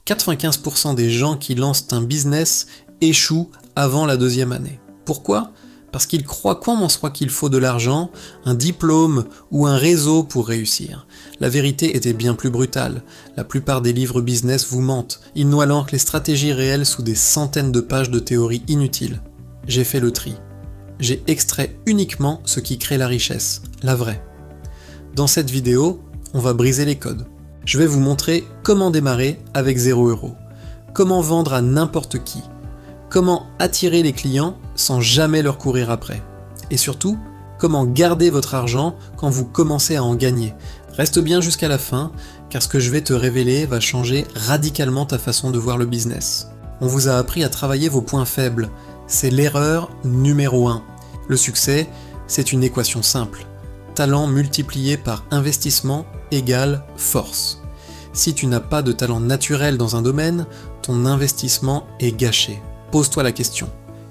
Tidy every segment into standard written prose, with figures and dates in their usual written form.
95% des gens qui lancent un business échouent avant la 2e année. Pourquoi ? Parce qu'ils croient qu'en en soit qu'il faut de l'argent, un diplôme ou un réseau pour réussir. La vérité était bien plus brutale. La plupart des livres business vous mentent. Ils noient l'encre les stratégies réelles sous des centaines de pages de théories inutiles. J'ai fait le tri. J'ai extrait uniquement ce qui crée la richesse, la vraie. Dans cette vidéo, on va briser les codes. Je vais vous montrer comment démarrer avec 0€. Comment vendre à n'importe qui. Comment attirer les clients sans jamais leur courir après. Et surtout, comment garder votre argent quand vous commencez à en gagner. Reste bien jusqu'à la fin, car ce que je vais te révéler va changer radicalement ta façon de voir le business. On vous a appris à travailler vos points faibles. C'est l'erreur numéro 1. Le succès, c'est une équation simple. Talent multiplié par investissement égale force. Si tu n'as pas de talent naturel dans un domaine, ton investissement est gâché. Pose-toi la question.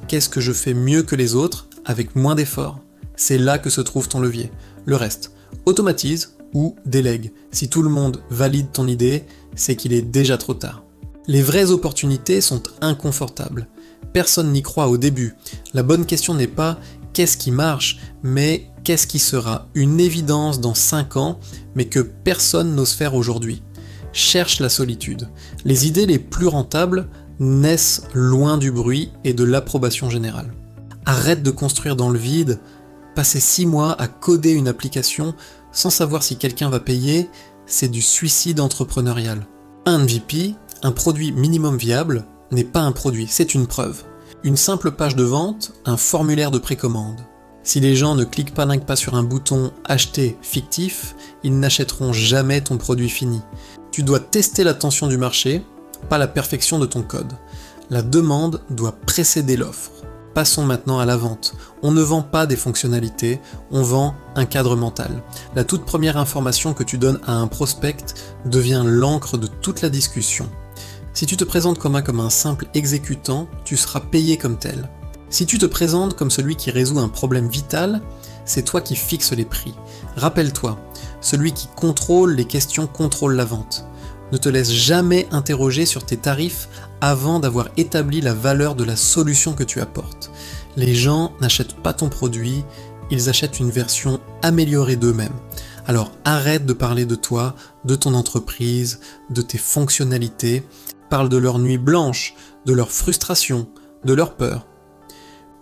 Qu'est-ce que je fais mieux que les autres avec moins d'efforts ? C'est là que se trouve ton levier. Le reste, automatise ou délègue. Si tout le monde valide ton idée, c'est qu'il est déjà trop tard. Les vraies opportunités sont inconfortables. Personne n'y croit au début. La bonne question n'est pas qu'est-ce qui marche, mais qu'est-ce qui sera une évidence dans 5 ans, mais que personne n'ose faire aujourd'hui. Cherche la solitude. Les idées les plus rentables naissent loin du bruit et de l'approbation générale. Arrête de construire dans le vide. Passer 6 mois à coder une application sans savoir si quelqu'un va payer, c'est du suicide entrepreneurial. Un MVP, un produit minimum viable, n'est pas un produit, c'est une preuve. Une simple page de vente, un formulaire de précommande. Si les gens ne cliquent pas sur un bouton « Acheter » fictif, ils n'achèteront jamais ton produit fini. Tu dois tester la tension du marché, pas la perfection de ton code. La demande doit précéder l'offre. Passons maintenant à la vente. On ne vend pas des fonctionnalités, on vend un cadre mental. La toute première information que tu donnes à un prospect devient l'encre de toute la discussion. Si tu te présentes comme un simple exécutant, tu seras payé comme tel. Si tu te présentes comme celui qui résout un problème vital, c'est toi qui fixes les prix. Rappelle-toi, celui qui contrôle les questions contrôle la vente. Ne te laisse jamais interroger sur tes tarifs avant d'avoir établi la valeur de la solution que tu apportes. Les gens n'achètent pas ton produit, ils achètent une version améliorée d'eux-mêmes. Alors arrête de parler de toi, de ton entreprise, de tes fonctionnalités. Parle de leurs nuits blanches, de leurs frustrations, de leurs peurs.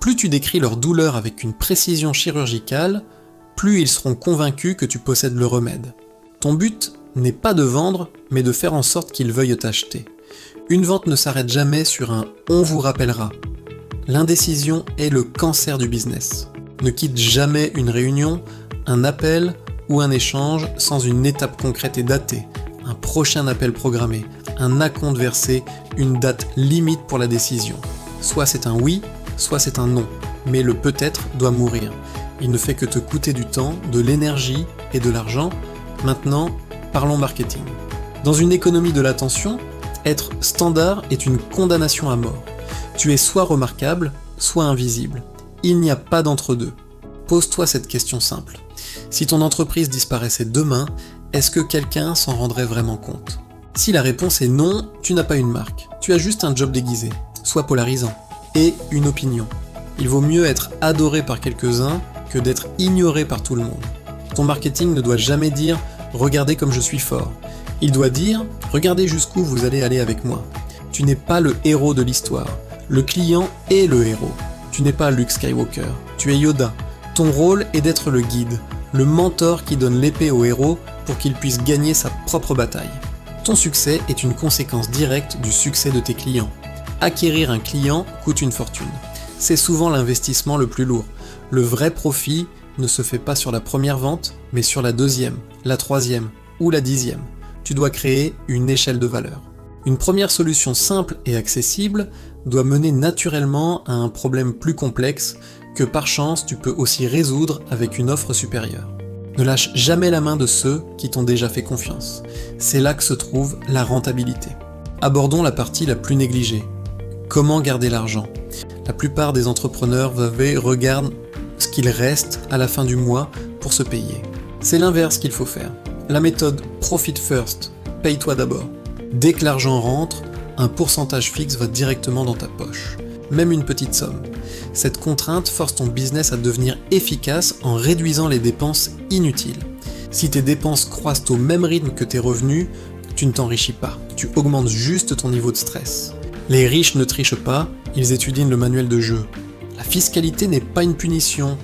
Plus tu décris leur douleur avec une précision chirurgicale, plus ils seront convaincus que tu possèdes le remède. Ton but n'est pas de vendre, mais de faire en sorte qu'ils veuillent t'acheter. Une vente ne s'arrête jamais sur un « on vous rappellera ». L'indécision est le cancer du business. Ne quitte jamais une réunion, un appel ou un échange sans une étape concrète et datée, un prochain appel programmé, un acompte versé, une date limite pour la décision. Soit c'est un oui, soit c'est un non, mais le peut-être doit mourir. Il ne fait que te coûter du temps, de l'énergie et de l'argent. Maintenant, parlons marketing. Dans une économie de l'attention, être standard est une condamnation à mort. Tu es soit remarquable, soit invisible. Il n'y a pas d'entre-deux. Pose-toi cette question simple. Si ton entreprise disparaissait demain, est-ce que quelqu'un s'en rendrait vraiment compte ? Si la réponse est non, tu n'as pas une marque. Tu as juste un job déguisé, soit polarisant, et une opinion. Il vaut mieux être adoré par quelques-uns que d'être ignoré par tout le monde. Ton marketing ne doit jamais dire « regardez comme je suis fort ». Il doit dire « regardez jusqu'où vous allez aller avec moi ». Tu n'es pas le héros de l'histoire. Le client est le héros. Tu n'es pas Luke Skywalker. Tu es Yoda. Ton rôle est d'être le guide, le mentor qui donne l'épée au héros pour qu'il puisse gagner sa propre bataille. Ton succès est une conséquence directe du succès de tes clients. Acquérir un client coûte une fortune. C'est souvent l'investissement le plus lourd. Le vrai profit ne se fait pas sur la première vente, mais sur la deuxième, la troisième ou la 10e. Tu dois créer une échelle de valeur. Une première solution simple et accessible doit mener naturellement à un problème plus complexe que par chance tu peux aussi résoudre avec une offre supérieure. Ne lâche jamais la main de ceux qui t'ont déjà fait confiance. C'est là que se trouve la rentabilité. Abordons la partie la plus négligée. Comment garder l'argent ? La plupart des entrepreneurs regardent ce qu'il reste à la fin du mois pour se payer. C'est l'inverse qu'il faut faire. La méthode Profit First, paye-toi d'abord. Dès que l'argent rentre, un pourcentage fixe va directement dans ta poche, même une petite somme. Cette contrainte force ton business à devenir efficace en réduisant les dépenses inutiles. Si tes dépenses croissent au même rythme que tes revenus, tu ne t'enrichis pas, tu augmentes juste ton niveau de stress. Les riches ne trichent pas, ils étudient le manuel de jeu. La fiscalité n'est pas une punition,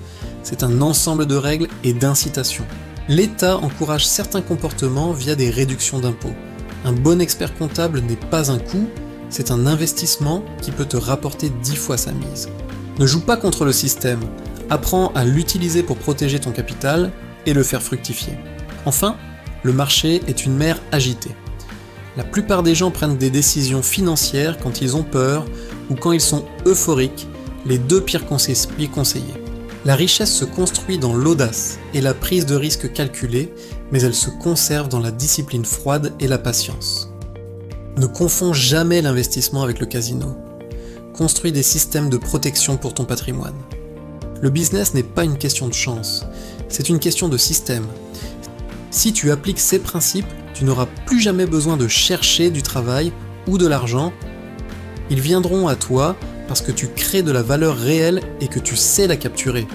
c'est un ensemble de règles et d'incitations. L'État encourage certains comportements via des réductions d'impôts. Un bon expert comptable n'est pas un coût, c'est un investissement qui peut te rapporter 10 fois sa mise. Ne joue pas contre le système, apprends à l'utiliser pour protéger ton capital et le faire fructifier. Enfin, le marché est une mer agitée. La plupart des gens prennent des décisions financières quand ils ont peur ou quand ils sont euphoriques, les deux pires conseillers. La richesse se construit dans l'audace et la prise de risque calculée, mais elle se conserve dans la discipline froide et la patience. Ne confonds jamais l'investissement avec le casino. Construis des systèmes de protection pour ton patrimoine. Le business n'est pas une question de chance, c'est une question de système. Si tu appliques ces principes, tu n'auras plus jamais besoin de chercher du travail ou de l'argent. Ils viendront à toi parce que tu crées de la valeur réelle et que tu sais la capturer.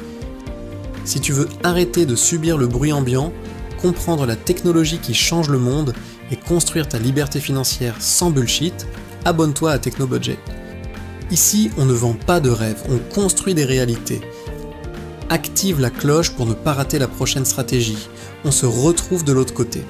Si tu veux arrêter de subir le bruit ambiant, comprendre la technologie qui change le monde et construire ta liberté financière sans bullshit, abonne-toi à TechnoBudget. Ici, on ne vend pas de rêves, on construit des réalités. Active la cloche pour ne pas rater la prochaine stratégie. On se retrouve de l'autre côté.